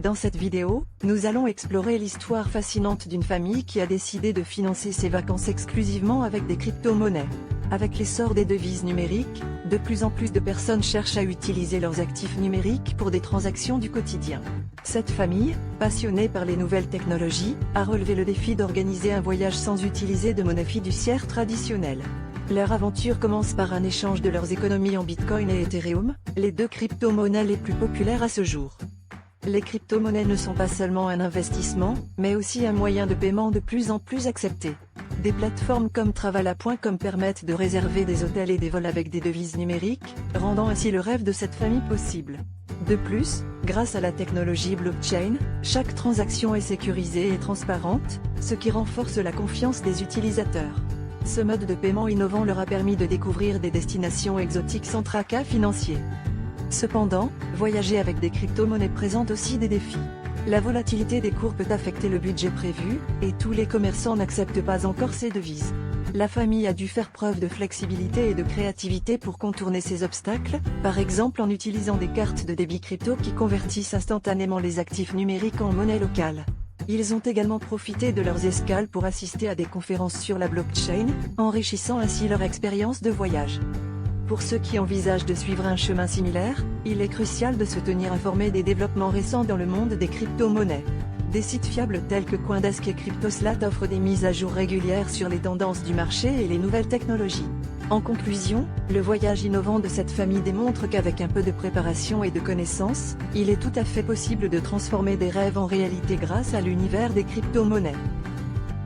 Dans cette vidéo, nous allons explorer l'histoire fascinante d'une famille qui a décidé de financer ses vacances exclusivement avec des crypto-monnaies. Avec l'essor des devises numériques, de plus en plus de personnes cherchent à utiliser leurs actifs numériques pour des transactions du quotidien. Cette famille, passionnée par les nouvelles technologies, a relevé le défi d'organiser un voyage sans utiliser de monnaie fiduciaire traditionnelle. Leur aventure commence par un échange de leurs économies en Bitcoin et Ethereum, les deux crypto-monnaies les plus populaires à ce jour. Les crypto-monnaies ne sont pas seulement un investissement, mais aussi un moyen de paiement de plus en plus accepté. Des plateformes comme Travala.com permettent de réserver des hôtels et des vols avec des devises numériques, rendant ainsi le rêve de cette famille possible. De plus, grâce à la technologie blockchain, chaque transaction est sécurisée et transparente, ce qui renforce la confiance des utilisateurs. Ce mode de paiement innovant leur a permis de découvrir des destinations exotiques sans tracas financiers. Cependant, voyager avec des crypto-monnaies présente aussi des défis. La volatilité des cours peut affecter le budget prévu, et tous les commerçants n'acceptent pas encore ces devises. La famille a dû faire preuve de flexibilité et de créativité pour contourner ces obstacles, par exemple en utilisant des cartes de débit crypto qui convertissent instantanément les actifs numériques en monnaie locale. Ils ont également profité de leurs escales pour assister à des conférences sur la blockchain, enrichissant ainsi leur expérience de voyage. Pour ceux qui envisagent de suivre un chemin similaire, il est crucial de se tenir informé des développements récents dans le monde des crypto-monnaies. Des sites fiables tels que Coindesk et Cryptoslat offrent des mises à jour régulières sur les tendances du marché et les nouvelles technologies. En conclusion, le voyage innovant de cette famille démontre qu'avec un peu de préparation et de connaissances, il est tout à fait possible de transformer des rêves en réalité grâce à l'univers des crypto-monnaies.